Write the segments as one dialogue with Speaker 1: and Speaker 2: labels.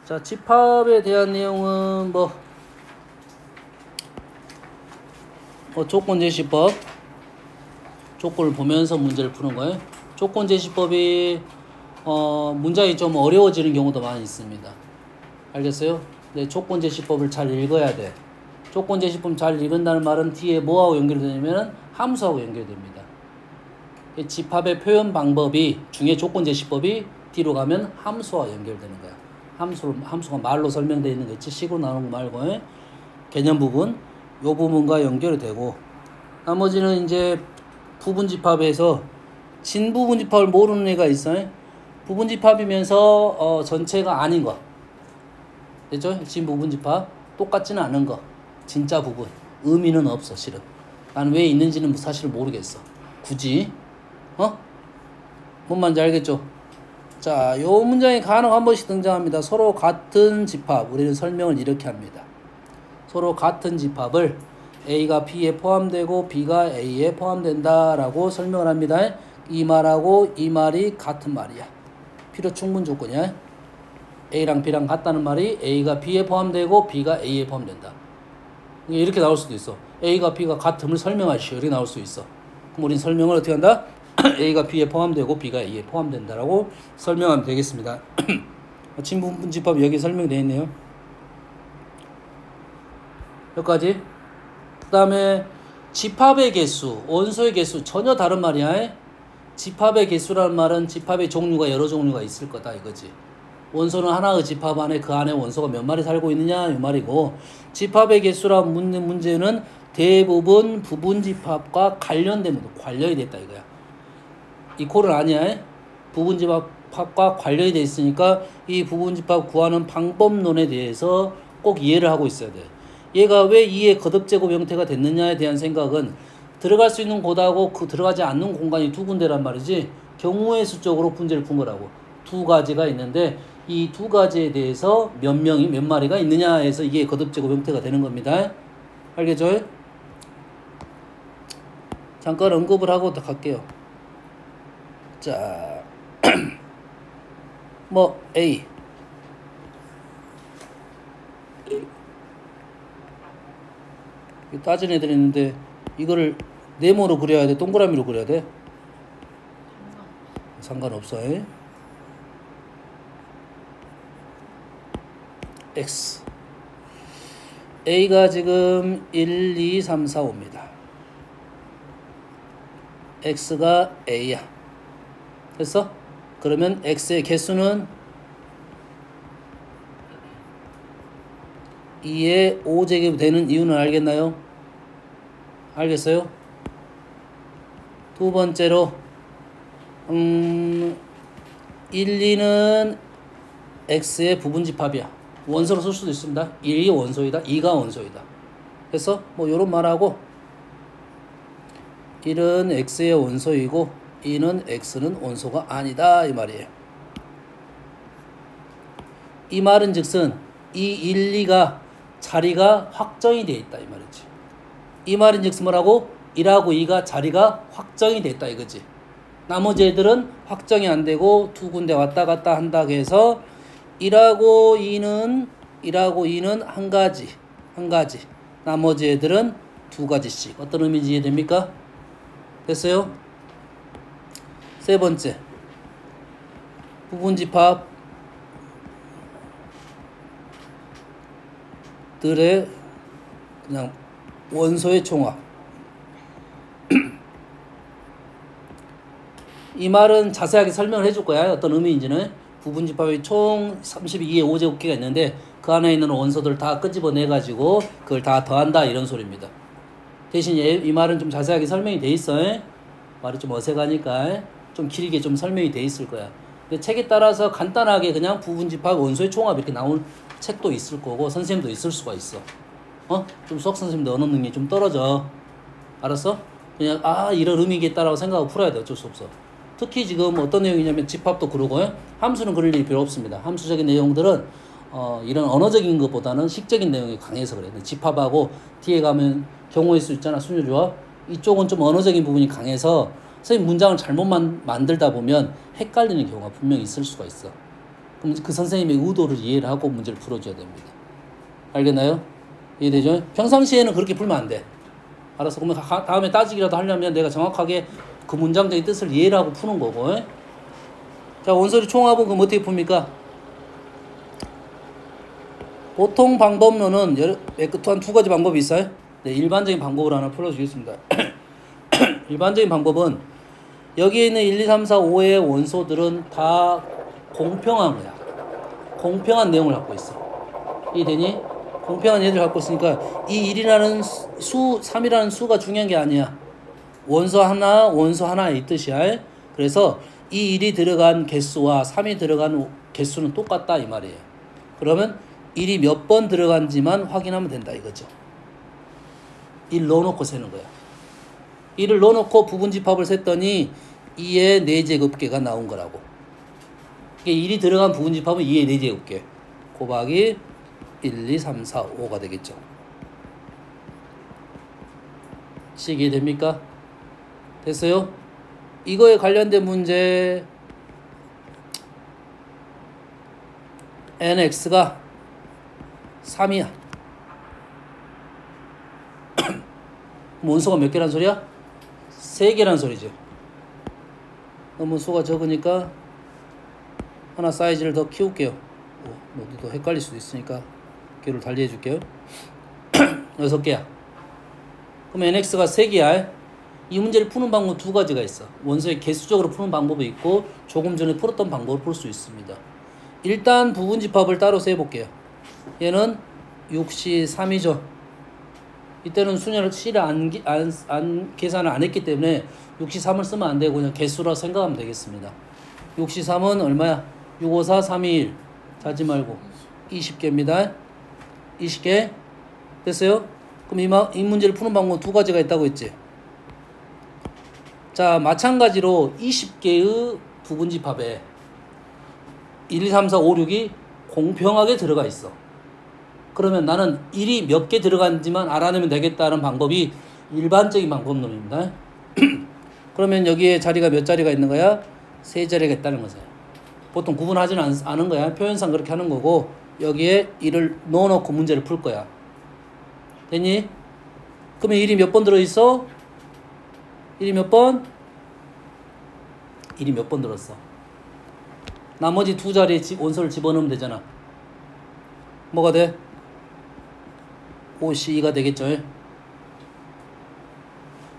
Speaker 1: 자, 집합에 대한 내용은 조건제시법 조건을 보면서 문제를 푸는 거예요. 조건제시법이 문장이 좀 어려워지는 경우도 많이 있습니다. 알겠어요? 네, 조건제시법을 잘 읽어야 돼. 조건제시법 잘 읽는다는 말은 뒤에 뭐하고 연결되냐면 함수하고 연결됩니다. 집합의 표현 방법이 중에 조건제시법이 뒤로 가면 함수와 연결되는 거야. 함수가 말로 설명되어 있는 거 있지? 식으로 나오는 거 말고 개념 부분 요 부분과 연결이 되고, 나머지는 이제 부분집합에서 진부분집합을 모르는 애가 있어요. 부분집합이면서 전체가 아닌 거 됐죠? 진부분집합 똑같지는 않은 거, 진짜 부분 의미는 없어. 실은 난 왜 있는지는 사실 모르겠어. 굳이 뭔 말인지 알겠죠? 자, 요 문장이 간혹 한 번씩 등장합니다. 서로 같은 집합, 우리는 설명을 이렇게 합니다. 서로 같은 집합을 A가 B에 포함되고 B가 A에 포함된다 라고 설명을 합니다. 이 말하고 이 말이 같은 말이야. 필요 충분 조건이야. A랑 B랑 같다는 말이 A가 B에 포함되고 B가 A에 포함된다. 이렇게 나올 수도 있어. A가 B가 같음을 설명하시오. 이렇게 나올 수 있어. 그럼 우린 설명을 어떻게 한다? A가 B에 포함되고 B가 A에 포함된다라고 설명하면 되겠습니다. 진부분집합 여기 설명되어 있네요. 여기까지. 그 다음에 집합의 개수, 원소의 개수 전혀 다른 말이야. 집합의 개수라는 말은 집합의 종류가 여러 종류가 있을 거다 이거지. 원소는 하나의 집합 안에 그 안에 원소가 몇 마리 살고 있느냐 이 말이고, 집합의 개수라는 문제는 대부분 부분집합과 관련된 관련이 됐다 이거야. 이퀄은 아니야. 부분집합과 관련이 돼 있으니까 이 부분집합 구하는 방법론에 대해서 꼭 이해를 하고 있어야 돼. 얘가 왜 2의 거듭제곱 형태가 됐느냐에 대한 생각은 들어갈 수 있는 곳하고 그 들어가지 않는 공간이 두 군데란 말이지, 경우의 수적으로 문제를 푼 거라고. 두 가지가 있는데 이 두 가지에 대해서 몇 명이 몇 마리가 있느냐 해서 이게 거듭제곱 형태가 되는 겁니다. 알겠죠? 잠깐 언급을 하고 갈게요. 자, A 따진 애들이 있는데 이거를 네모로 그려야 돼? 동그라미로 그려야 돼? 상관없어. X A가 지금 1, 2, 3, 4, 5입니다. X가 A야. 됐어? 그러면 X의 개수는 2의 5제곱이 되는 이유는 알겠나요? 알겠어요? 두 번째로 1, 2는 X의 부분집합이야. 원소로 쓸 수도 있습니다. 1이 원소이다, 2가 원소이다. 그래서 요런 말하고 1은 X의 원소이고 2는 X는 원소가 아니다 이 말이에요. 이 말은 즉슨 이 1, 2가 자리가 확정이 되어 있다 이 말이지. 이 말은 즉슨 뭐라고? 1하고 2가 자리가 확정이 되어 있다 이거지. 나머지 애들은 확정이 안 되고 두 군데 왔다 갔다 한다고 해서 1하고 2는 한 가지. 나머지 애들은 두 가지씩. 어떤 의미인지 이해됩니까? 됐어요? 세 번째, 부분집합들의 그냥 원소의 총합. 이 말은 자세하게 설명을 해줄 거야. 어떤 의미인지는. 부분집합이 총 32의 5제곱개가 있는데 그 안에 있는 원소들 다 끄집어내가지고 그걸 다 더한다 이런 소리입니다. 대신 이 말은 좀 자세하게 설명이 돼 있어. 말이 좀 어색하니까 좀 길게 좀 설명이 돼 있을 거야. 근데 책에 따라서 간단하게 그냥 부분집합 원소의 총합 이렇게 나온 책도 있을 거고 선생님도 있을 수가 있어. 좀 수학 선생님도 언어 능력이 좀 떨어져. 알았어? 그냥 이런 의미겠다라고 생각하고 풀어야 돼. 어쩔 수 없어. 특히 지금 어떤 내용이냐면 집합도 그러고요. 함수는 그럴 일이 필요 없습니다. 함수적인 내용들은 이런 언어적인 것보다는 식적인 내용이 강해서 그래. 집합하고 뒤에 가면 경우의 수 있잖아. 순요조합. 이쪽은 좀 언어적인 부분이 강해서 선생님 문장을 잘못 만들다 보면 헷갈리는 경우가 분명히 있을 수가 있어. 그럼 그 선생님의 의도를 이해를 하고 문제를 풀어줘야 됩니다. 알겠나요? 이해되죠? 평상시에는 그렇게 풀면 안 돼. 알았어. 그러면 다음에 따지기라도 하려면 내가 정확하게 그 문장적인 뜻을 이해를 하고 푸는 거고. 자, 원소리 총합은 그럼 어떻게 풉니까? 보통 방법론은 또한 두 가지 방법이 있어요. 네, 일반적인 방법으로 하나 풀어주겠습니다. 일반적인 방법은 여기에 있는 1, 2, 3, 4, 5의 원소들은 다 공평한 거야. 공평한 내용을 갖고 있어. 이해되니? 공평한 얘를 갖고 있으니까 이 1이라는 수, 3이라는 수가 중요한 게 아니야. 원소 하나의 이 뜻이야. 그래서 이 1이 들어간 개수와 3이 들어간 개수는 똑같다 이 말이에요. 그러면 1이 몇 번 들어간지만 확인하면 된다 이거죠. 1 넣어놓고 세는 거야. 1을 넣어놓고 부분집합을 셌더니 2의 4제곱계가 나온 거라고. 1이 들어간 부분집합은 2의 4제곱계 곱하기 1, 2, 3, 4, 5가 되겠죠. 시기 됩니까? 됐어요? 이거에 관련된 문제 nx가 3이야. 원소가 몇 개란 소리야? 3개란 소리죠. 너무 수가 적으니까 하나 사이즈를 더 키울게요. 너도 헷갈릴 수도 있으니까 개를 달리 해줄게요. 6개야. 그럼 nx가 3개야. 이 문제를 푸는 방법 두 가지가 있어. 원소의 개수적으로 푸는 방법이 있고 조금 전에 풀었던 방법을 풀 수 있습니다. 일단 부분집합을 따로 세볼게요. 얘는 6시 3이죠. 이때는 순열을 C를 계산을 안 했기 때문에 6시 3을 쓰면 안 되고 그냥 개수라 생각하면 되겠습니다. 6시 3은 얼마야? 6, 5, 4, 3, 2, 1 자지 말고 20개입니다. 20개 됐어요? 그럼 이 문제를 푸는 방법은 두 가지가 있다고 했지. 자, 마찬가지로 20개의 부분집합에 1, 2, 3, 4, 5, 6이 공평하게 들어가 있어. 그러면 나는 1이 몇 개 들어간지만 알아내면 되겠다는 방법이 일반적인 방법론입니다. 그러면 여기에 자리가 몇 자리가 있는 거야? 3자리가 있다는 거죠. 보통 구분하지는 않은 거야. 표현상 그렇게 하는 거고 여기에 1을 넣어놓고 문제를 풀 거야. 됐니? 그러면 1이 몇 번 들어있어? 1이 몇 번? 1이 몇 번 들었어? 나머지 두 자리에 원소를 집어넣으면 되잖아. 뭐가 돼? 5C2가 되겠죠.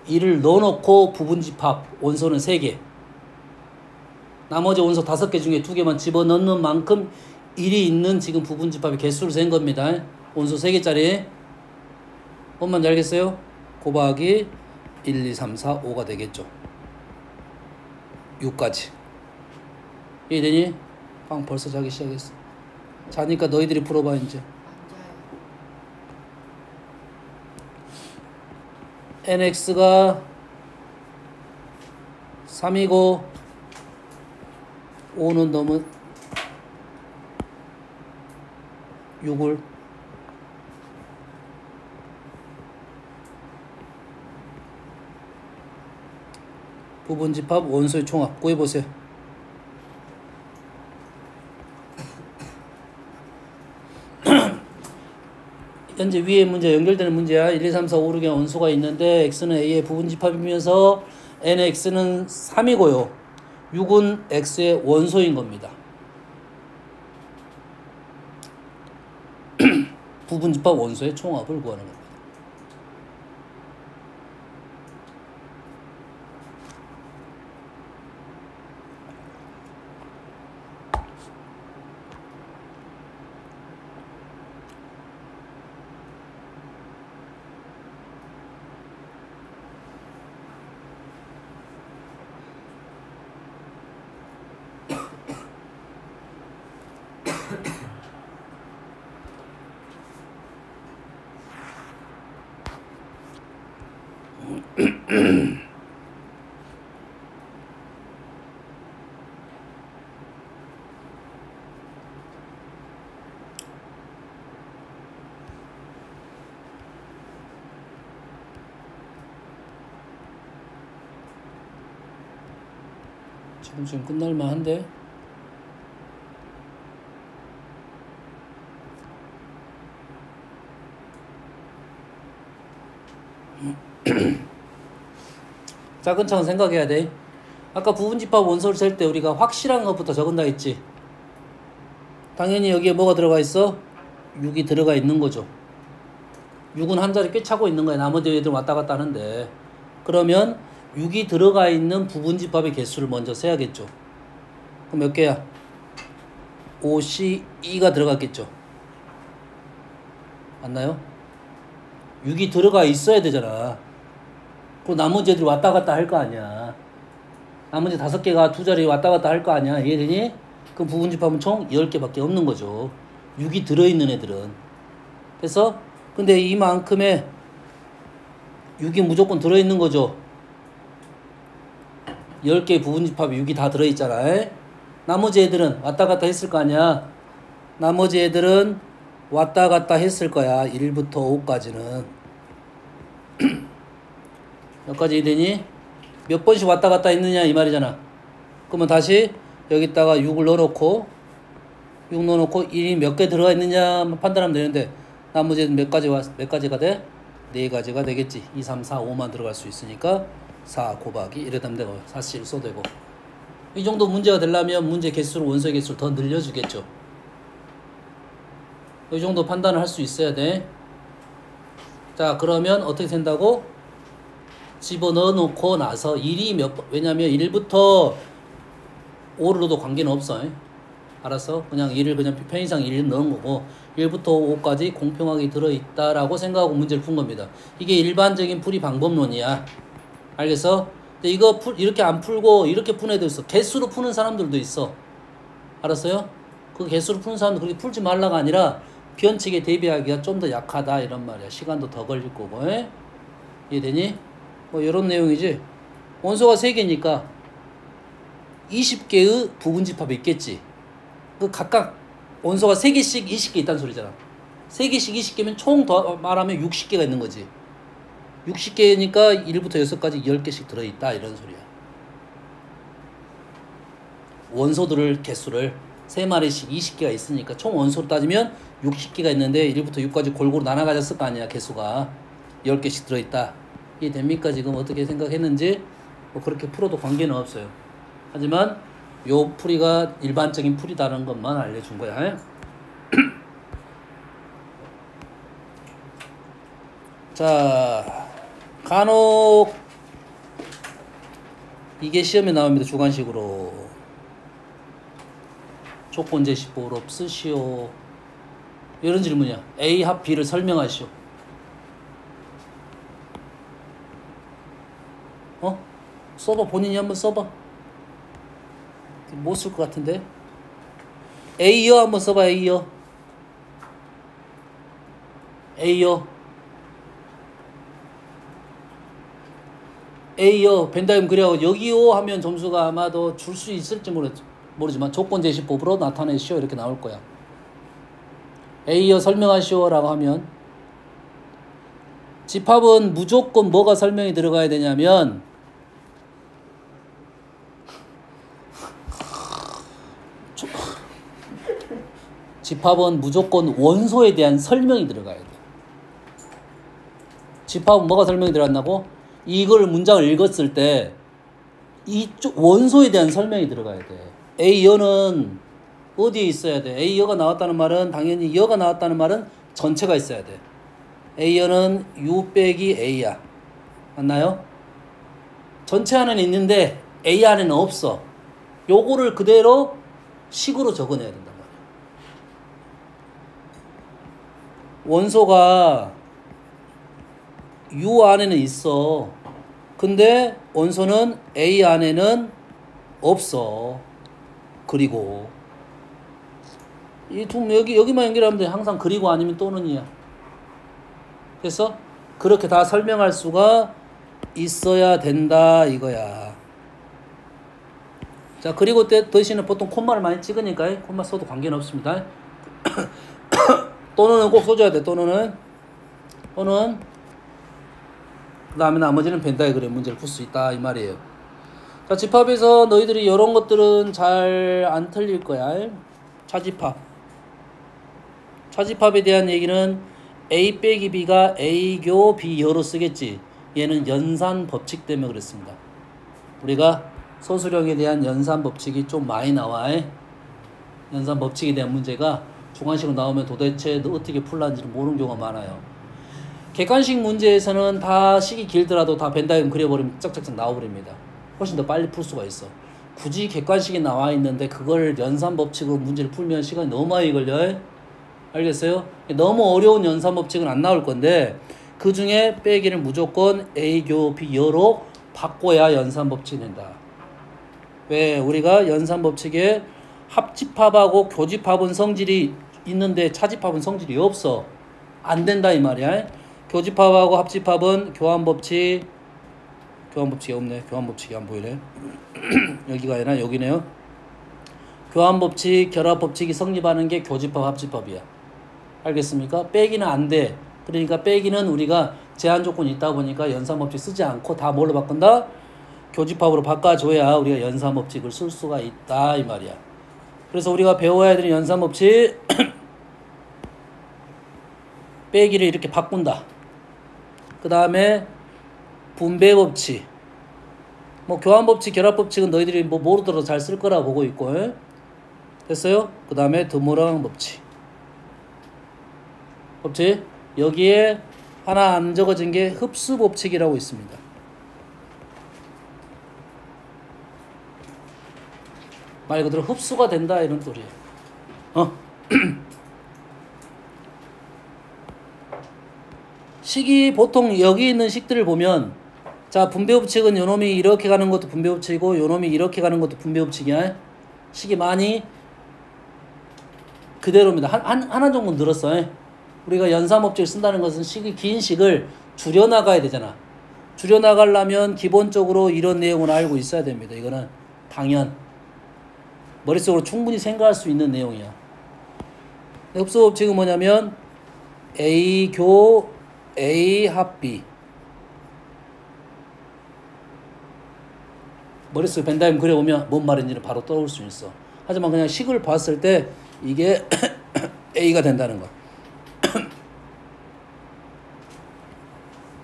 Speaker 1: 1을 넣어놓고 부분집합 원소는 3개. 나머지 원소 5개 중에 2개만 집어넣는 만큼 1이 있는 지금 부분집합의 개수를 센 겁니다. 원소 3개짜리. 뭔 말인지 알겠어요? 곱하기 1, 2, 3, 4, 5가 되겠죠. 6까지. 이해되니? 벌써 자기 시작했어. 자니까 너희들이 풀어봐 이제. nx가 3이고 5는 너무 6을 부분집합 원소의 총합 구해보세요. 현재 위에 문제 연결되는 문제야. 1, 2, 3, 4, 5, 6의 원소가 있는데 x는 a의 부분집합이면서 nx는 3이고요. 6은 x의 원소인 겁니다. 부분집합 원소의 총합을 구하는 겁니다. 지금 끝날만 한데 차근차근 생각해야 돼. 아까 부분집합 원소를 셀 때 우리가 확실한 것부터 적은다 했지. 당연히 여기에 뭐가 들어가 있어? 6이 들어가 있는 거죠. 6은 한 자리 꽤 차고 있는 거야. 나머지 애들 왔다 갔다 하는데. 그러면 6이 들어가 있는 부분집합의 개수를 먼저 세야겠죠. 그럼 몇 개야? 5C2가 들어갔겠죠. 맞나요? 6이 들어가 있어야 되잖아. 그리고 나머지 애들이 왔다 갔다 할 거 아니야. 나머지 5개가 두 자리 왔다 갔다 할 거 아니야. 이해되니? 그럼 부분집합은 총 10개밖에 없는 거죠. 6이 들어있는 애들은. 그래서 근데 이만큼의 6이 무조건 들어있는 거죠. 10개의 부분집합이 6이 다 들어있잖아. 나머지 애들은 왔다 갔다 했을 거 아니야. 나머지 애들은 왔다 갔다 했을 거야. 1부터 5까지는. 몇 가지 되니? 몇 번씩 왔다 갔다 했느냐 이 말이잖아. 그러면 다시 여기다가 6을 넣어놓고 6 넣어놓고 1이 몇 개 들어가 있느냐 판단하면 되는데 나머지 애들 몇 가지가 돼? 4가지가 되겠지. 2, 3, 4, 5만 들어갈 수 있으니까 4 곱하기 이래 되면 되고 4씩 써되고 이 정도 문제가 되려면 문제 개수를 원소의 개수를 더 늘려주겠죠. 이 정도 판단을 할 수 있어야 돼. 자 그러면 어떻게 된다고? 집어넣어 놓고 나서 1이 왜냐면 1부터 5를 넣어도 관계는 없어. 알았어? 그냥 1을 그냥 편의상 1을 넣은 거고 1부터 5까지 공평하게 들어있다라고 생각하고 문제를 푼 겁니다. 이게 일반적인 풀이 방법론이야. 알겠어? 근데 이거 이렇게 안 풀고 이렇게 푸는 애도 있어. 개수로 푸는 사람들도 있어. 알았어요? 그 개수로 푸는 사람도 그렇게 풀지 말라가 아니라 변칙에 대비하기가 좀 더 약하다 이런 말이야. 시간도 더 걸릴 거고. 이해되니? 뭐 이런 내용이지. 원소가 3개니까 20개의 부분집합이 있겠지. 그 각각 원소가 3개씩 20개 있다는 소리잖아. 3개씩 20개면 총 더 말하면 60개가 있는 거지. 60개니까 1부터 6까지 10개씩 들어있다 이런 소리야. 원소들을 개수를 3마리씩 20개가 있으니까 총 원소로 따지면 60개가 있는데 1부터 6까지 골고루 나눠 가졌을 거 아니야. 개수가 10개씩 들어있다. 이해됩니까? 지금 어떻게 생각했는지 뭐 그렇게 풀어도 관계는 없어요. 하지만 요 풀이가 일반적인 풀이다라는 것만 알려준 거야. 자 간혹 이게 시험에 나옵니다. 주관식으로 조건제시 보호법 쓰시오. 이런 질문이야. A 합 B를 설명하시오. 써봐. 본인이 한번 써봐. 못 쓸 것 같은데. A요 한번 써봐. A요. A요. A요. 벤다이엄 그래하고 여기요 하면 점수가 아마도 줄 수 있을지 모르지만 조건 제시법으로 나타내시오 이렇게 나올 거야. A요 설명하시오 라고 하면 집합은 무조건 뭐가 설명이 들어가야 되냐면 집합은 무조건 원소에 대한 설명이 들어가야 돼. 집합은 뭐가 설명이 들어간다고? 이걸 문장을 읽었을 때 이쪽 원소에 대한 설명이 들어가야 돼. A여는 어디에 있어야 돼? A여가 나왔다는 말은 당연히 여가 나왔다는 말은 전체가 있어야 돼. A여는 U 빼기 A야. 맞나요? 전체 안에는 있는데 A 안에는 없어. 요거를 그대로 식으로 적어내야 된단 말이야. 원소가 U 안에는 있어. 근데 원소는 A 안에는 없어. 그리고 이 두 여기만 연결하면 돼. 항상 그리고 아니면 또는이야. 그래서 그렇게 다 설명할 수가 있어야 된다 이거야. 자 그리고 대신에 보통 콤마를 많이 찍으니까 콤마 써도 관계는 없습니다. 또는은 꼭 써줘야 돼. 또는 그 다음에 나머지는 벤다이그램 문제를 풀 수 있다 이 말이에요. 자 집합에서 너희들이 이런 것들은 잘 안 틀릴 거야. 차집합에 대한 얘기는 A 빼기 B가 A교 B여로 쓰겠지. 얘는 연산 법칙 때문에 그랬습니다. 우리가 소수령에 대한 연산 법칙이 좀 많이 나와. 연산 법칙에 대한 문제가 주관식으로 나오면 도대체 어떻게 풀란지를 모르는 경우가 많아요. 객관식 문제에서는 다 식이 길더라도 다 벤다이어그램 그려버리면 짝짝짝 나와버립니다. 훨씬 더 빨리 풀 수가 있어. 굳이 객관식이 나와 있는데 그걸 연산 법칙으로 문제를 풀면 시간이 너무 많이 걸려요. 알겠어요? 너무 어려운 연산 법칙은 안 나올 건데 그 중에 빼기를 무조건 A, 교, B, 여로 바꿔야 연산 법칙이 된다. 왜? 우리가 연산 법칙에 합집합하고 교집합은 성질이 있는데 차집합은 성질이 없어. 안 된다 이 말이야. 교집합하고 합집합은 교환법칙이 없네. 교환법칙이 안 보이네. 여기가 아니라 여기네요. 교환법칙, 결합법칙이 성립하는 게 교집합, 합집합이야. 알겠습니까? 빼기는 안 돼. 그러니까 빼기는 우리가 제한 조건이 있다 보니까 연산법칙 쓰지 않고 다 뭘로 바꾼다? 교집합으로 바꿔줘야 우리가 연산법칙을 쓸 수가 있다 이 말이야. 그래서 우리가 배워야 되는 연산법칙 빼기를 이렇게 바꾼다. 그 다음에 분배법칙, 뭐 교환법칙, 결합법칙은 너희들이 뭐 모르더라도 잘 쓸 거라 보고 있고, 됐어요? 그 다음에 드모랑 법칙. 여기에 하나 안 적어진 게 흡수법칙이라고 있습니다. 말 그대로 흡수가 된다 이런 소리예요. 식이 보통 여기 있는 식들을 보면 자 분배법칙은 요놈이 이렇게 가는 것도 분배법칙이고 요놈이 이렇게 가는 것도 분배법칙이야. 식이 많이 그대로입니다. 하나 정도 늘었어. 우리가 연산법칙을 쓴다는 것은 식이 긴 식을 줄여나가야 되잖아. 줄여나가려면 기본적으로 이런 내용을 알고 있어야 됩니다. 이거는 당연 머릿속으로 충분히 생각할 수 있는 내용이야. 흡수법칙은 뭐냐면 A 교 A 합 B. 머릿속에 벤다이어그램 그려보면 뭔 말인지는 바로 떠올 수 있어. 하지만 그냥 식을 봤을 때 이게 A가 된다는 거.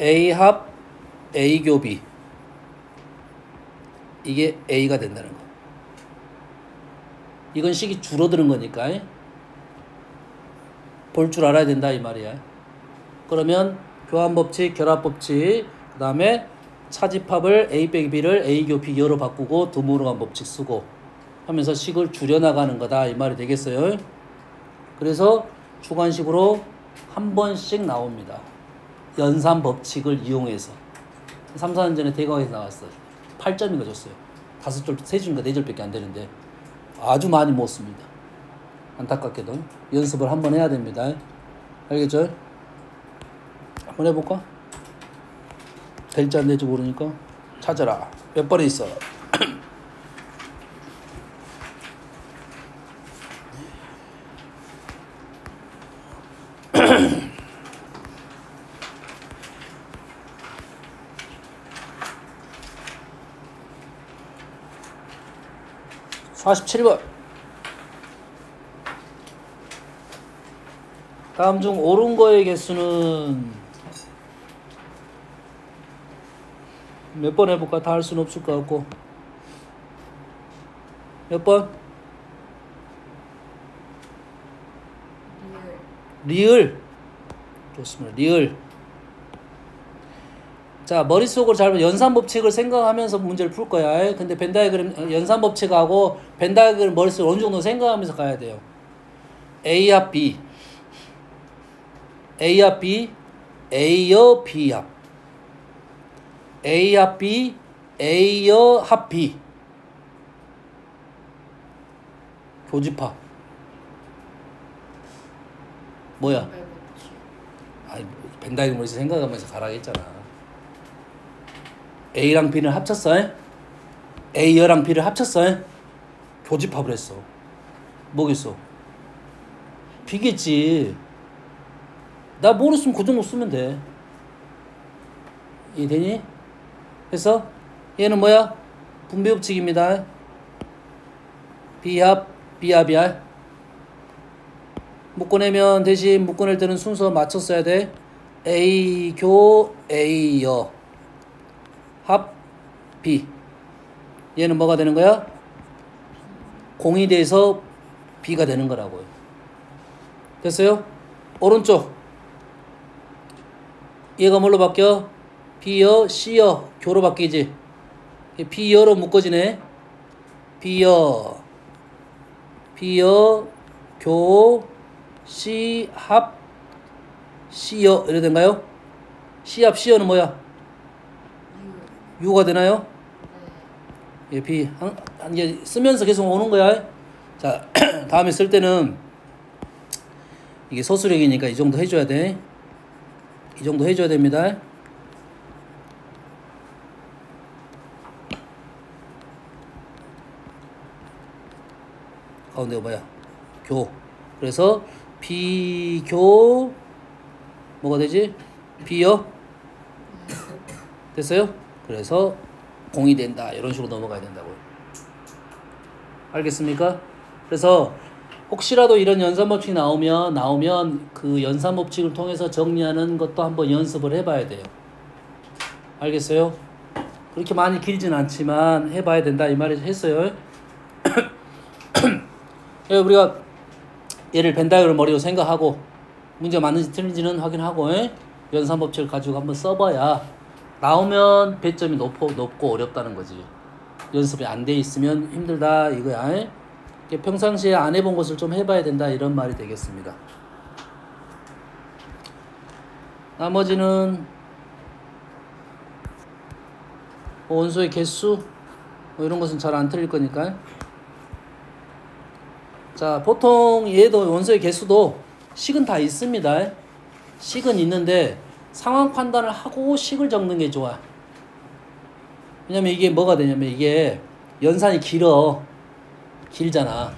Speaker 1: A 합 A 교 B. 이게 A가 된다는 거. 이건 식이 줄어드는 거니까 볼 줄 알아야 된다 이 말이야. 그러면 교환법칙, 결합법칙, 그 다음에 차집합을 A 빼기 B를 A 교 B 여로 바꾸고 드모르간 법칙 쓰고 하면서 식을 줄여나가는 거다 이 말이 되겠어요. 그래서 주관식으로 한 번씩 나옵니다. 연산 법칙을 이용해서 3, 4년 전에 대과에서 나왔어요. 8점인가 줬어요. 5줄, 3줄인가 4줄밖에 안 되는데 아주 많이 못 씁니다. 안타깝게도 연습을 한번 해야 됩니다. 알겠죠? 한번 해볼까? 될지 안 될지 모르니까 찾아라. 몇 번에 있어? 47번. 다음 중 옳은 거의 개수는 몇 번 해볼까? 다 할 수는 없을 것 같고. 몇 번? 리을. 좋습니다. 리을. 자, 머릿속으로 잘 연산법칙을 생각하면서 문제를 풀 거야. 근데 벤다이어그램 연산법칙하고 벤다이어그램 머릿속으로 어느 정도 생각하면서 가야 돼요. A 합 B, A 합 B, A여 B 합, A 합 B, A여 합 B. 교집합. 뭐야? 아니, 벤다이어그램 머릿속에 생각하면서 가라 했잖아. A랑 B는 합쳤어. A여랑 B를 합쳤어. 교집합을 했어. 뭐겠어? B겠지. 나 모르겠으면 그 정도 쓰면 돼. 이해되니? 그래서 얘는 뭐야? 분배법칙입니다. B합, B합이야. 묶어내면 대신 묶어낼 때는 순서 맞춰 써야 돼. A 교 A여. 합 B. 얘는 뭐가 되는 거야? 공이 돼서 B가 되는 거라고요. 됐어요? 오른쪽. 얘가 뭘로 바뀌어? B여, C여, 교로 바뀌지. B여로 묶어지네. B여, 교, C, 합, C여. 이래 된가요? C 합 C여는 뭐야? U가 되나요? 예, B. 이제 쓰면서 계속 오는 거야. 자, 다음에 쓸 때는 이게 소수력이니까 이 정도 해줘야 돼. 이 정도 해줘야 됩니다. 가운데가 뭐야? 교. 그래서 비교 뭐가 되지? 비여 됐어요? 그래서 공이 된다. 이런 식으로 넘어가야 된다고요. 알겠습니까? 그래서 혹시라도 이런 연산법칙이 나오면 그 연산법칙을 통해서 정리하는 것도 한번 연습을 해봐야 돼요. 알겠어요? 그렇게 많이 길진 않지만 해봐야 된다 이 말을 했어요. 우리가 얘를 벤다이어를 머리로 생각하고 문제가 맞는지 틀린지는 확인하고 연산법칙을 가지고 한번 써봐야 나오면 배점이 높고 어렵다는 거지. 연습이 안 돼 있으면 힘들다 이거야. 평상시에 안 해본 것을 좀 해봐야 된다 이런 말이 되겠습니다. 나머지는 원소의 개수 이런 것은 잘 안 틀릴 거니까. 자, 보통 얘도 원소의 개수도 식은 다 있습니다. 식은 있는데 상황 판단을 하고 식을 적는 게 좋아. 왜냐면 이게 뭐가 되냐면 이게 연산이 길잖아.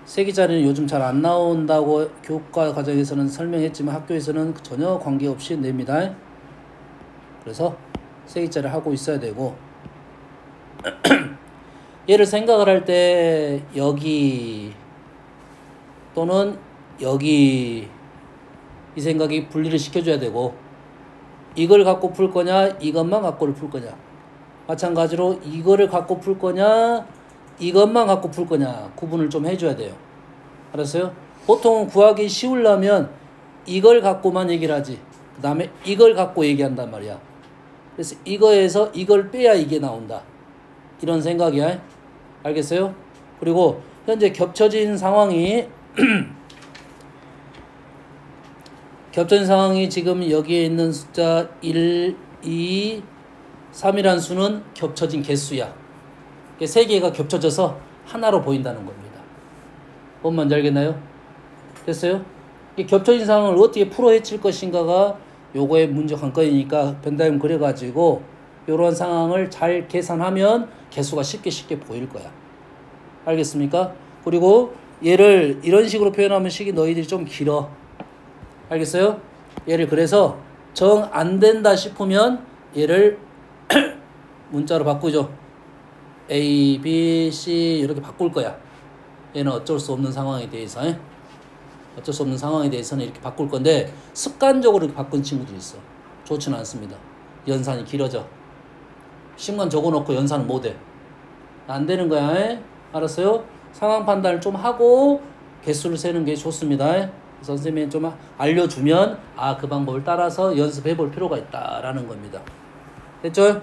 Speaker 1: 세기자리는 요즘 잘 안 나온다고 교과 과정에서는 설명했지만 학교에서는 전혀 관계없이 냅니다. 그래서 세기자를 하고 있어야 되고 얘를 생각을 할 때 여기 또는 여기 이 생각이 분리를 시켜줘야 되고 이걸 갖고 풀 거냐 이것만 갖고를 풀 거냐 마찬가지로 이거를 갖고 풀 거냐 이것만 갖고 풀 거냐 구분을 좀 해줘야 돼요. 알았어요? 보통 구하기 쉬우려면 이걸 갖고만 얘기를 하지 그 다음에 이걸 갖고 얘기한단 말이야. 그래서 이거에서 이걸 빼야 이게 나온다 이런 생각이야. 알겠어요? 그리고 현재 겹쳐진 상황이 지금 여기에 있는 숫자 1, 2, 3이란 수는 겹쳐진 개수야. 세 개가 겹쳐져서 하나로 보인다는 겁니다. 뭔 말인지 알겠나요? 됐어요? 이 겹쳐진 상황을 어떻게 풀어 헤칠 것인가가 요거의 문제 관건이니까 벤다이어그램 그려가지고 이러한 상황을 잘 계산하면 개수가 쉽게 보일 거야. 알겠습니까? 그리고 얘를 이런 식으로 표현하면 식이 너희들이 좀 길어. 알겠어요? 얘를 그래서 정 안 된다 싶으면 얘를 문자로 바꾸죠. A, B, C 이렇게 바꿀 거야. 얘는 어쩔 수 없는 상황에 대해서 어쩔 수 없는 상황에 대해서는 이렇게 바꿀 건데 습관적으로 이렇게 바꾼 친구들이 있어. 좋지는 않습니다. 연산이 길어져. 식만 적어놓고 연산은 못해. 안 되는 거야. 알았어요? 상황 판단을 좀 하고 개수를 세는 게 좋습니다. 선생님이 좀 알려주면 그 방법을 따라서 연습해 볼 필요가 있다라는 겁니다. 됐죠?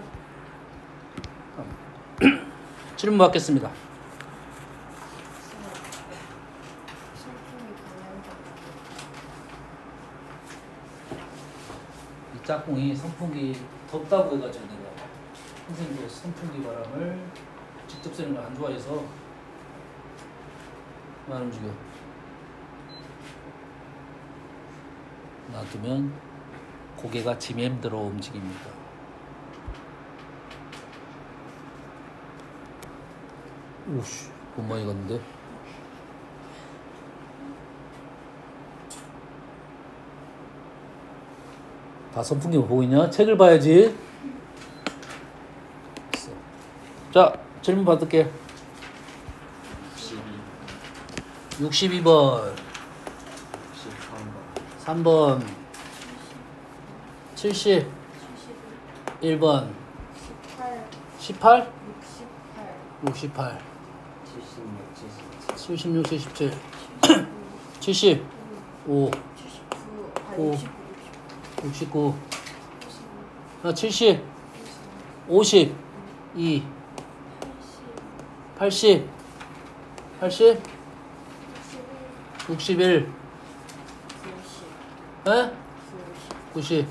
Speaker 1: 질문 받겠습니다. 이 짝꿍이 선풍기 덥다고 해가지고 내가 선생님도 선풍기 바람을 직접 쐬는 걸 안 좋아해서 안 움직여. 놔두면 고개가 지맴대로 움직입니다. 오씨, 돈 많이 갔는데? 다 선풍기 보고 있냐? 책을 봐야지. 자, 질문 받을게. 62번 3번 70 1번
Speaker 2: 18
Speaker 1: 18 68 76 77 75 5 69 70 50 2 80 80 61 에? 90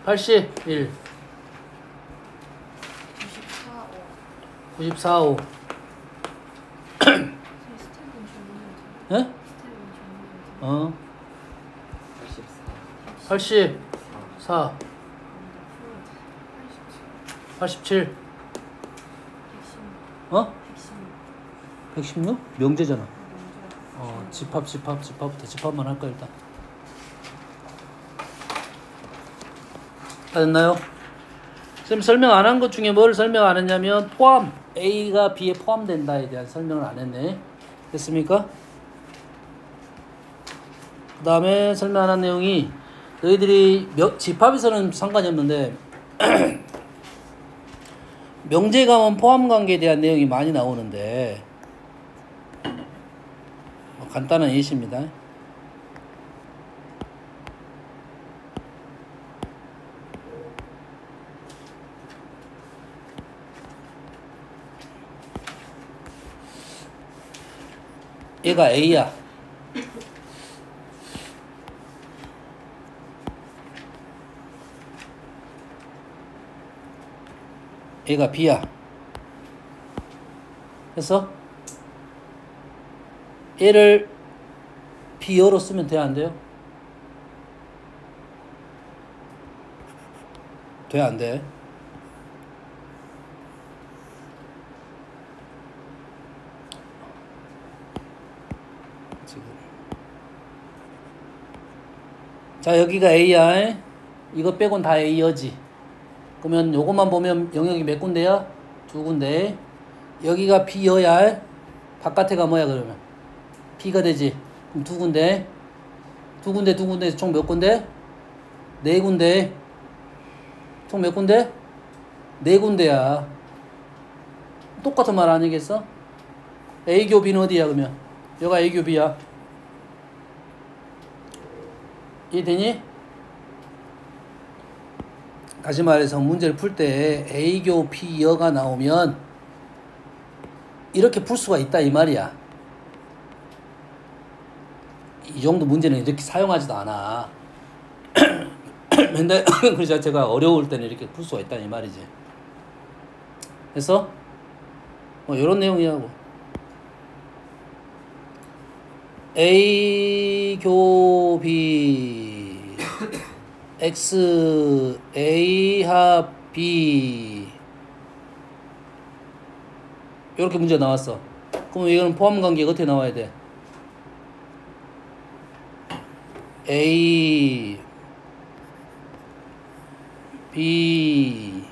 Speaker 1: 81 94 5 에? 84 87 116? 명제잖아. 집합부터 집합만 할까 일단. 다 됐나요? 쌤 설명 안 한 것 중에 뭘 설명 안 했냐면 포함, A가 B에 포함된다에 대한 설명을 안 했네. 됐습니까? 그 다음에 설명 안 한 내용이 너희들이 집합에서는 상관이 없는데 명제가문 포함관계에 대한 내용이 많이 나오는데 간단한 예시입니다. 얘가 A야. 얘가 B야. 그래서 얘를 B어로 쓰면 돼, 안 돼요? 돼, 안 돼? 지금. 자, 여기가 A야. 이거 빼곤 다 A여지. 그러면 요것만 보면 영역이 몇 군데야? 2군데. 여기가 B여야. 바깥에가 뭐야, 그러면? B가 되지. 그럼 2군데. 2군데 총 몇 군데? 4군데. 총 몇 군데? 4군데야. 똑같은 말 아니겠어? A교 B는 어디야, 그러면? 여기가 A교 B야. 이해되니? 다시 말해서 문제를 풀 때 A교 B여가 나오면 이렇게 풀 수가 있다 이 말이야. 이 정도 문제는 이렇게 사용하지도 않아. 맨날 그 자체가 어려울 때는 이렇게 풀 수가 있다 이 말이지. 그래서 뭐 이런 내용이라고. A교 B X A 합 B 이렇게 문제 나왔어. 그럼 이거는 포함 관계가 어떻게 나와야 돼? A B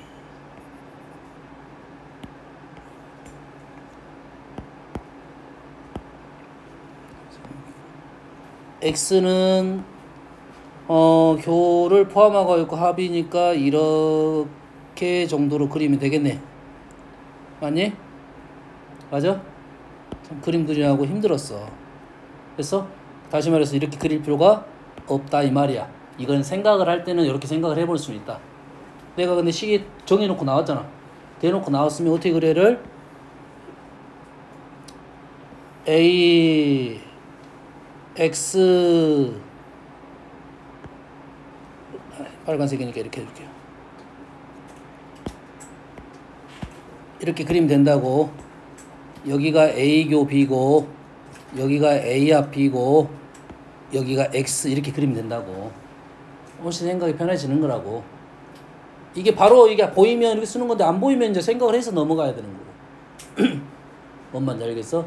Speaker 1: X는 교를 포함하고 있고 합이니까 이렇게 정도로 그리면 되겠네. 맞니? 맞아? 참 그림 그리느라고 힘들었어. 그래서 다시 말해서 이렇게 그릴 필요가 없다 이 말이야. 이건 생각을 할 때는 이렇게 생각을 해볼 수 있다. 내가 근데 시계 정해놓고 나왔잖아. 대놓고 나왔으면 어떻게 그래를? A X 빨간색이니까 이렇게 해줄게요. 이렇게 그리면 된다고. 여기가 A교 B고 여기가 A 합 B고 여기가 X 이렇게 그리면 된다고. 훨씬 생각이 편해지는 거라고. 이게 바로 이게 보이면 이렇게 쓰는 건데 안 보이면 이제 생각을 해서 넘어가야 되는 거고. 뭔 말인지 알겠어?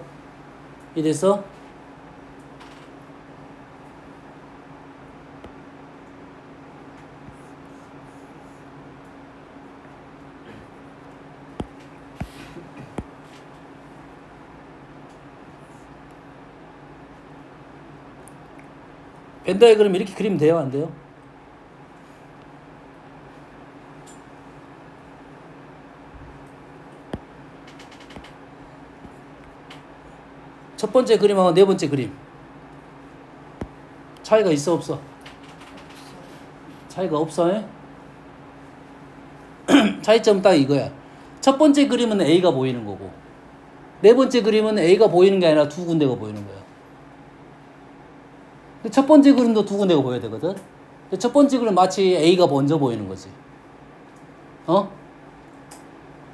Speaker 1: 이래서 벤 다이그램 이렇게 그리면 돼요, 안 돼요? 첫 번째 그림하고 네 번째 그림 차이가 있어 없어? 차이가 없어. 차이점 딱 이거야. 첫 번째 그림은 A가 보이는 거고 네 번째 그림은 A가 보이는 게 아니라 두 군데가 보이는 거야. 근데 첫 번째 그림도 두 군데가 보여야 되거든. 근데 첫 번째 그림은 마치 A가 먼저 보이는 거지.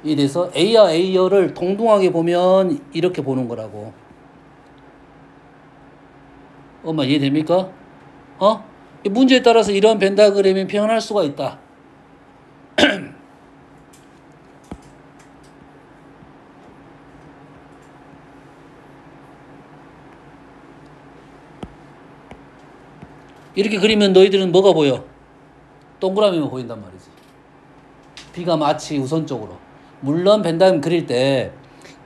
Speaker 1: 이래서 A와 A열을 동등하게 보면 이렇게 보는 거라고. 엄마 이해됩니까? 이 문제에 따라서 이런 벤다그램이 표현할 수가 있다. 이렇게 그리면 너희들은 뭐가 보여? 동그라미만 보인단 말이지. B가 마치 우선적으로. 물론 벤다그램 그릴 때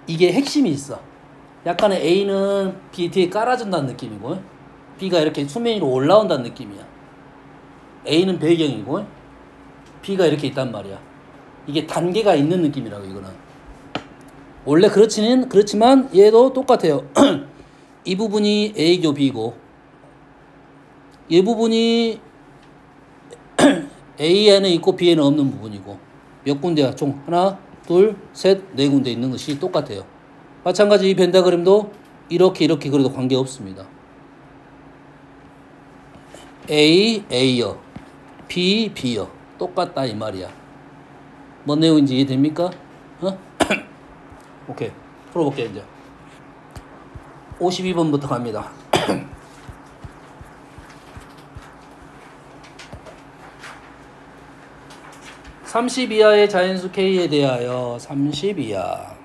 Speaker 1: 이게 핵심이 있어. 약간의 A는 B 뒤에 깔아준다는 느낌이고 B가 이렇게 수면 위로 올라온다는 느낌이야. A는 배경이고 B가 이렇게 있단 말이야. 이게 단계가 있는 느낌이라고 이거는. 원래 그렇지만 얘도 똑같아요. 이 부분이 A교 B고 이 부분이 A에는 있고 B에는 없는 부분이고 몇 군데야? 총 하나, 둘, 셋, 네 군데 있는 것이 똑같아요. 마찬가지 이 벤다그램도 이렇게 그려도 관계없습니다. A, A여 B, B여 똑같다 이 말이야. 뭔 내용인지 이해됩니까? 오케이 풀어볼게 이제 52번부터 갑니다. 30 이하의 자연수 K에 대하여 30 이하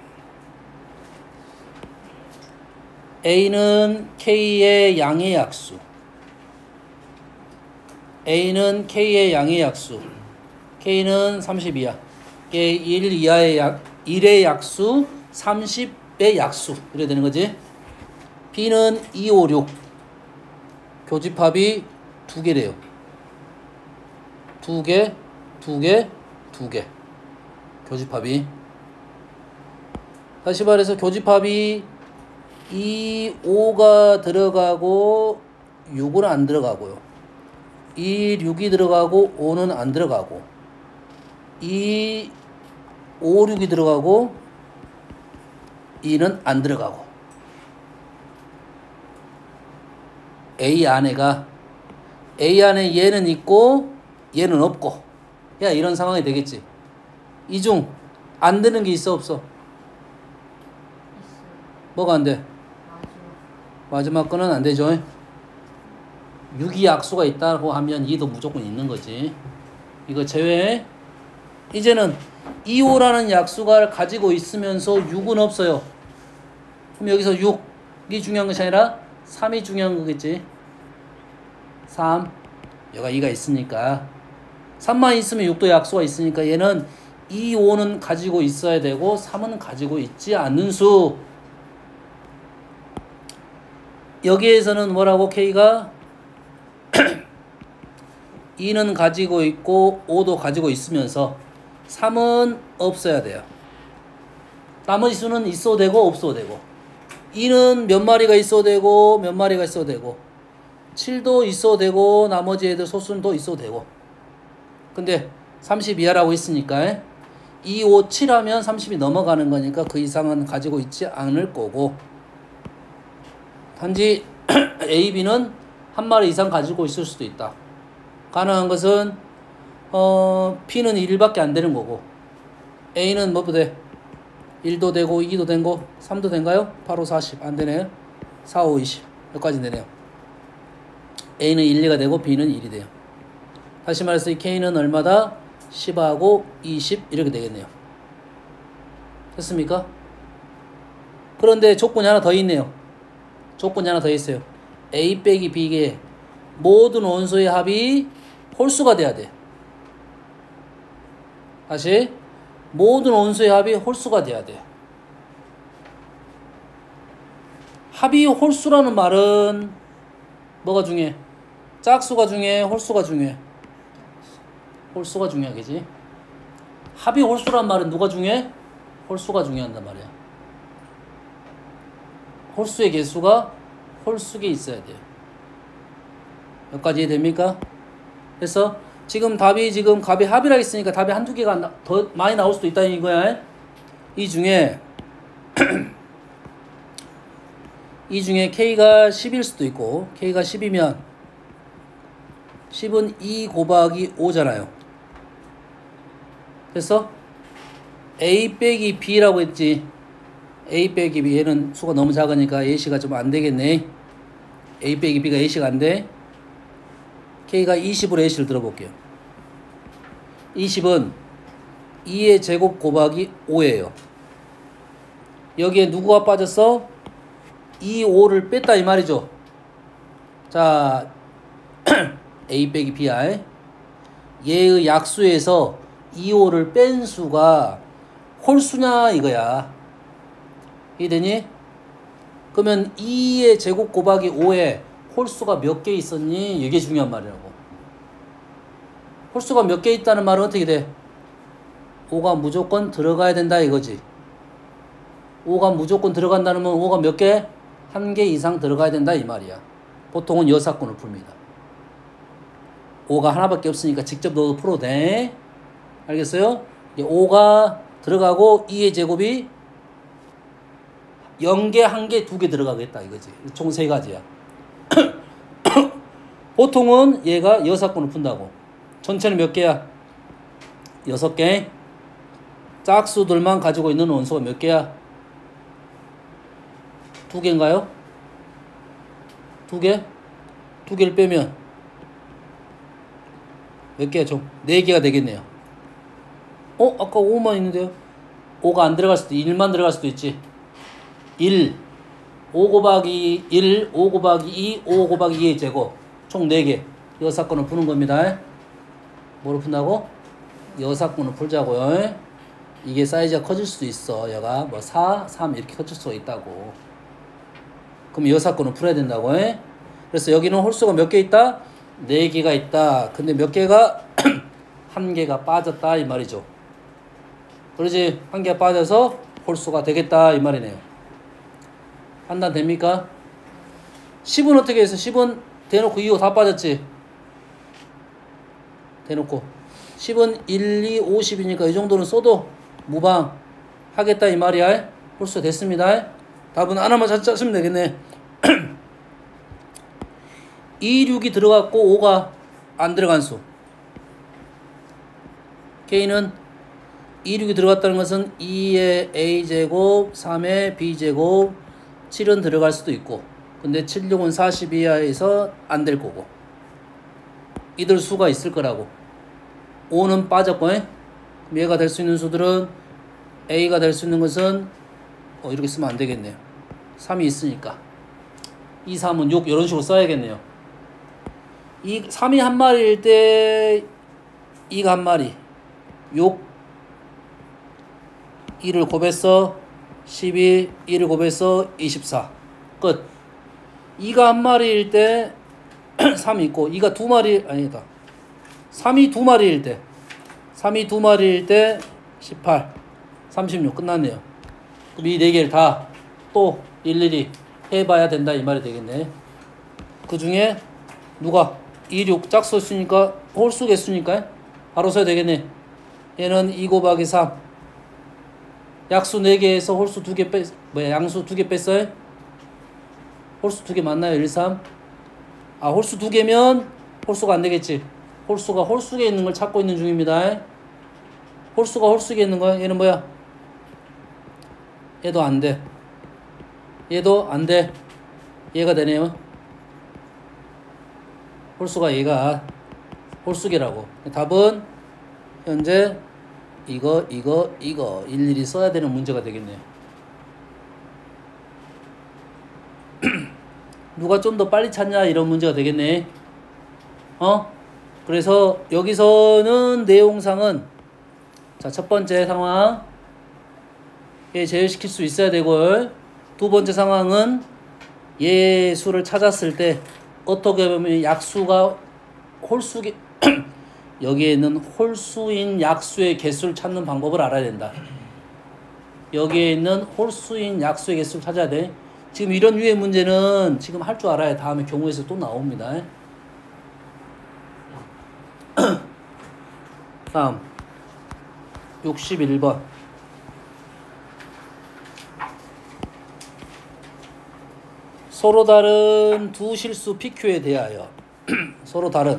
Speaker 1: A는 K의 양의 약수 A는 K의 양의 약수 K는 30 이하 1 이하의 1의 약수 30의 약수 이래야 되는 거지. B는 2, 5, 6 교집합이 2개래요. 2개 교집합이 다시 말해서 교집합이 2, 5가 들어가고 6은 안 들어가고요. 2, 6이 들어가고 5는 안 들어가고 2, 5, 6이 들어가고 2는 안 들어가고 A 안에 얘는 있고 얘는 없고 야 이런 상황이 되겠지. 이 중 안 되는 게 있어 없어? 뭐가 안 돼? 마지막 거는 안 되죠. 6이 약수가 있다고 하면 2도 무조건 있는 거지. 이거 제외. 이제는 2, 5라는 약수가 가지고 있으면서 6은 없어요. 그럼 여기서 6이 중요한 것이 아니라 3이 중요한 거겠지. 3 여기가 2가 있으니까 3만 있으면 6도 약수가 있으니까 얘는 2, 5는 가지고 있어야 되고 3은 가지고 있지 않는 수. 여기에서는 뭐라고 K가 2는 가지고 있고 5도 가지고 있으면서 3은 없어야 돼요. 나머지 수는 있어도 되고 없어도 되고 2는 몇 마리가 있어도 되고 몇 마리가 있어도 되고 7도 있어도 되고 나머지 애들 소수는 또 있어도 되고. 근데 30 이하라고 했으니까 2, 5, 7 하면 30이 넘어가는 거니까 그 이상은 가지고 있지 않을 거고 단지 A, B는 한 마리 이상 가지고 있을 수도 있다. 가능한 것은 P는 1밖에 안 되는 거고 A는 뭐도 돼? 1도 되고 2도 되고 3도 된가요? 8, 5, 40 안 되네요. 4, 5, 20 여기까지 되네요. A는 1, 2가 되고 B는 1이 돼요. 다시 말해서 이 K는 얼마다? 10하고 20 이렇게 되겠네요. 됐습니까? 그런데 조건이 하나 더 있네요. 조건이 하나 더 있어요. A 빼기 B의 모든 원소의 합이 홀수가 돼야 돼. 다시 모든 원소의 합이 홀수가 돼야 돼. 합이 홀수라는 말은 뭐가 중요해? 짝수가 중요해? 홀수가 중요해? 홀수가 중요하겠지. 합이 홀수란 말은 누가 중요해? 홀수가 중요한단 말이야. 홀수의 개수가 홀수에 있어야 돼요. 여기까지 이해됩니까? 그래서 지금 답이 합이라 했으니까 답이 한두 개가 더 많이 나올 수도 있다는 거야. 이 중에 K가 10일 수도 있고, K가 10이면 10은 2 곱하기 5잖아요. 그래서 A 빼기 B라고 했지. A 빼기 B, 얘는 수가 너무 작으니까 A씨가 좀 안 되겠네. A 빼기 B가 A씨가 안 돼. K가 20으로 A씨를 들어볼게요. 20은 2의 제곱 곱하기 5예요. 여기에 누구가 빠졌어? 2, 5를 뺐다 이 말이죠. 자, A 빼기 B야. 얘의 약수에서 2, 5를 뺀 수가 홀수냐 이거야. 이해되니? 그러면 2의 제곱 곱하기 5에 홀수가 몇 개 있었니? 이게 중요한 말이라고. 홀수가 몇 개 있다는 말은 어떻게 돼? 5가 무조건 들어가야 된다 이거지. 5가 무조건 들어간다는 건 5가 몇 개? 1개 이상 들어가야 된다 이 말이야. 보통은 여사건을 풉니다. 5가 하나밖에 없으니까 직접 넣어도 풀어도 돼. 알겠어요? 5가 들어가고 2의 제곱이 0개, 1개, 2개 들어가겠다 이거지. 총 3가지야. 보통은 얘가 여사건을 푼다고. 전체는 몇 개야? 6개. 짝수들만 가지고 있는 원소가 몇 개야? 2개인가요? 2개? 2개를 빼면 몇 개야 총? 4개가 되겠네요. 아까 5만 있는데요? 5가 안 들어갈 수도 1만 들어갈 수도 있지. 1 5 곱하기 1 5 곱하기 2 5 곱하기 2의 제곱 총 4개. 여사건을 푸는 겁니다. 뭐로 푼다고? 여사건을 풀자고요. 이게 사이즈가 커질 수도 있어. 얘가 뭐 4, 3 이렇게 커질 수가 있다고. 그럼 여사건을 풀어야 된다고. 그래서 여기는 홀수가 몇 개 있다? 4개가 있다. 근데 몇 개가 1개가 빠졌다 이 말이죠. 그러지? 1개가 빠져서 홀수가 되겠다 이 말이네요. 판단 됩니까? 10은 어떻게 해서 10은 대놓고 2호 다 빠졌지? 대놓고 10은 1, 2, 50이니까 이 정도는 써도 무방 하겠다 이 말이야. 홀수 됐습니다. 답은 하나만 찾으면 되겠네. 2, 6이 들어갔고 5가 안 들어간 수. K는 2, 6이 들어갔다는 것은 2의 A제곱, 3의 B제곱, 7은 들어갈 수도 있고, 근데 7, 6은 40 이하에서 안 될 거고, 이들 수가 있을 거라고. 5는 빠졌고, 그럼 얘가 될 수 있는 수들은 A가 될 수 있는 것은 이렇게 쓰면 안 되겠네요. 3이 있으니까 2, 3은 6 이런 식으로 써야겠네요. 3이 한 마리일 때 2가 한 마리 6 2를 곱해서 12 2를 곱해서 24 끝. 2가 한 마리일 때 3이 있고 2가 두 마리 아니다 3이 두 마리일 때 3이 두 마리일 때 18 36 끝났네요. 그럼 이 4개를 다 또 일일이 해봐야 된다 이 말이 되겠네. 그 중에 누가 2, 6 짝수 수니까 홀수 개수니까 바로 써야 되겠네. 얘는 2 곱하기 3 약수 4개에서 홀수 2개 양수 2개 뺐어요? 홀수 2개 맞나요? 1, 3 홀수 2개면 홀수가 안 되겠지. 홀수가 홀수에 있는 걸 찾고 있는 중입니다. 홀수가 홀수에 있는 거야. 얘는 뭐야? 얘도 안 돼. 얘도 안 돼. 얘가 되네요. 홀수가 얘가 홀수계라고. 답은 현재 이거 일일이 써야 되는 문제가 되겠네요. 누가 좀 더 빨리 찾냐 이런 문제가 되겠네. 그래서 여기서는 내용상은 자, 첫 번째 상황 얘 제외시킬 수 있어야 되고, 두 번째 상황은 얘 수를 찾았을 때 어떻게 보면 약수가 홀수계 여기에 있는 홀수인 약수의 개수를 찾는 방법을 알아야 된다. 여기에 있는 홀수인 약수의 개수를 찾아야 돼. 지금 이런 유의 문제는 지금 할 줄 알아야 다음에 경우에서 또 나옵니다. 다음 61번 서로 다른 두 실수 PQ에 대하여 서로 다른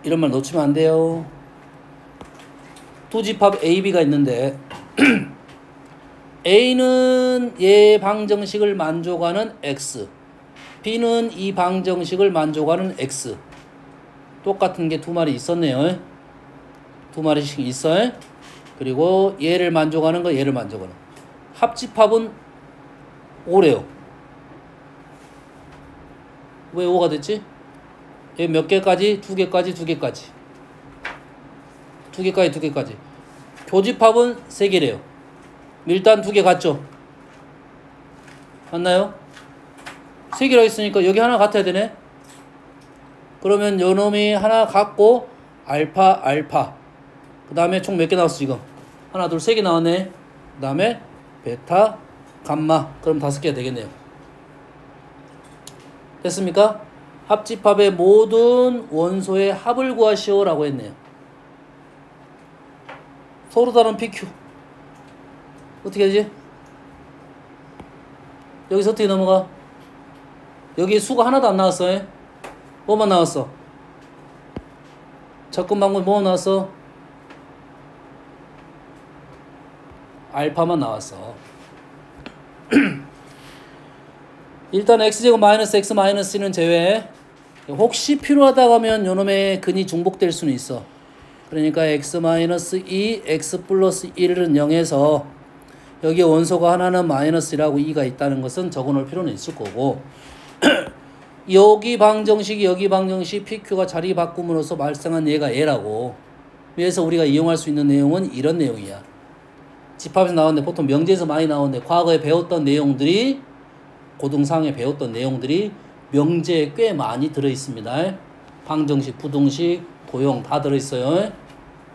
Speaker 1: 이런 말 놓치면 안 돼요. 두 집합 A, B가 있는데 A는 얘 방정식을 만족하는 X, B는 이 방정식을 만족하는 X. 똑같은 게 두 마리 있었네요. 두 마리씩 있어요. 그리고 얘를 만족하는 거, 얘를 만족하는 거. 합집합은 5래요. 왜 5가 됐지? 얘 몇 개까지? 두 개까지, 두 개까지. 두 개까지, 두 개까지. 교집합은 3개래요. 일단 2개 같죠? 맞나요? 3개라고 했으니까 여기 하나 같아야 되네? 그러면 요 놈이 하나 같고 알파, 알파. 그 다음에 총 몇 개 나왔어 지금? 하나, 둘, 3개 나왔네. 그 다음에 베타, 감마. 그럼 5개가 되겠네요. 됐습니까? 합집합의 모든 원소의 합을 구하시오 라고 했네요. 서로 다른 PQ 어떻게 하지? 여기서 어떻게 넘어가? 여기 수가 하나도 안 나왔어. 뭐만 나왔어? 접근 방법이 뭐만 나왔어? 알파만 나왔어. 일단 x제곱 마이너스 x 마이너스 1은 제외. 혹시 필요하다고 하면 요놈의 근이 중복될 수는 있어. 그러니까 x 마이너스 2, x 플러스 1은 0에서 여기 원소가 하나는 마이너스 1하고 2가 있다는 것은 적어놓을 필요는 있을 거고 여기 방정식이 여기 방정식 PQ가 자리 바꿈으로써 발생한 얘가 얘라고. 그래서 우리가 이용할 수 있는 내용은 이런 내용이야. 집합에서 나왔는데 보통 명제에서 많이 나오는데 과거에 배웠던 내용들이 고등상에 배웠던 내용들이 명제에 꽤 많이 들어있습니다. 방정식, 부등식, 도형 다 들어있어요.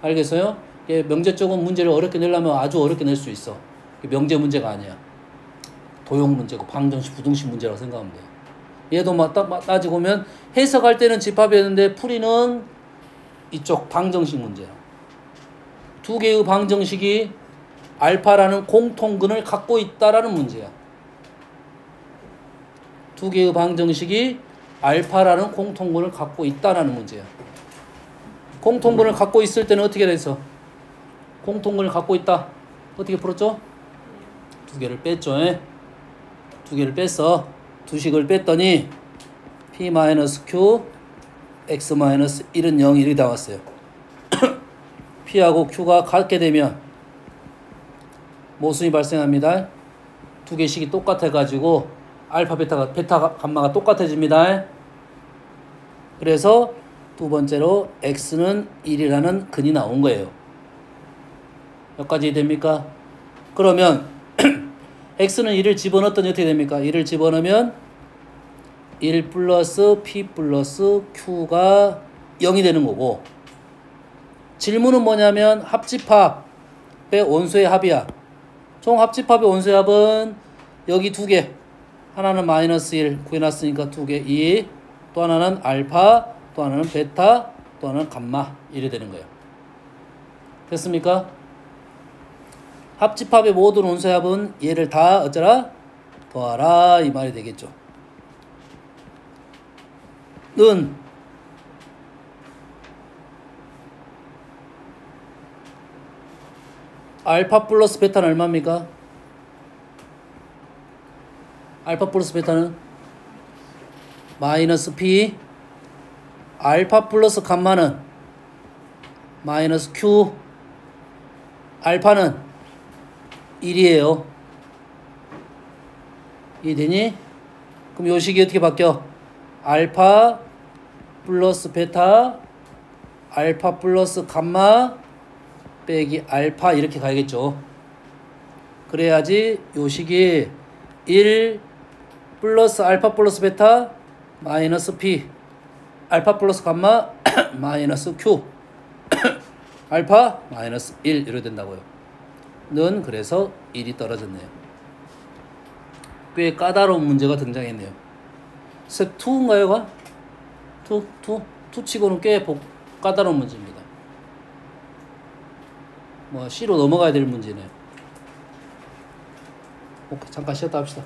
Speaker 1: 알겠어요? 명제 쪽은 문제를 어렵게 내려면 아주 어렵게 낼 수 있어. 명제 문제가 아니야. 도형 문제고 방정식, 부등식 문제라고 생각하면 돼. 얘도 따지고 보면 해석할 때는 집합이었는데 풀이는 이쪽 방정식 문제야. 두 개의 방정식이 알파라는 공통근을 갖고 있다라는 문제야. 두 개의 방정식이 알파라는 공통근을 갖고 있다라는 문제야. 공통근을 갖고 있을 때는 어떻게 돼서? 공통근을 갖고 있다. 어떻게 풀었죠? 두 개를 뺐죠. 두 개를 뺐어. 두 식을 뺐더니 P-Q, X-1은 0 이렇게 나왔어요. P하고 Q가 같게 되면 모순이 발생합니다. 두 개씩이 똑같아가지고 알파, 베타, 감마가 똑같아집니다. 그래서 두 번째로 X는 1이라는 근이 나온 거예요. 여기까지 됩니까? 그러면 X는 1을 집어넣었더니 어떻게 됩니까? 1을 집어넣으면 1 플러스 P 플러스 Q가 0이 되는 거고 질문은 뭐냐면 합집합의 원소의 합이야. 총 합집합의 원소의 합은 여기 두 개. 하나는 마이너스 1 구해놨으니까 두 개 2. 또 하나는 알파, 또 하나는 베타, 또 하나는 감마. 이래 되는 거예요. 됐습니까? 합집합의 모든 원소의 합은 얘를 다 어쩌라? 더하라 이 말이 되겠죠. 는 알파 플러스 베타는 얼마입니까? 알파 플러스 베타는 마이너스 P, 알파 플러스 감마는 마이너스 Q, 알파는 1이에요. 이해되니? 그럼 요 식이 어떻게 바뀌어? 알파 플러스 베타, 알파 플러스 감마 빼기 알파 이렇게 가야겠죠. 그래야지 요 식이 1 플러스 알파 플러스 베타 마이너스 P 알파 플러스 감마 마이너스 Q 알파 마이너스 1 이렇게 된다고요. 는 그래서 1이 떨어졌네요. 꽤 까다로운 문제가 등장했네요. 스텝 2인가요? 2 치고는 꽤 까다로운 문제입니다. 뭐 C로 넘어가야 될 문제네요. 오케이, 잠깐 쉬었다 합시다.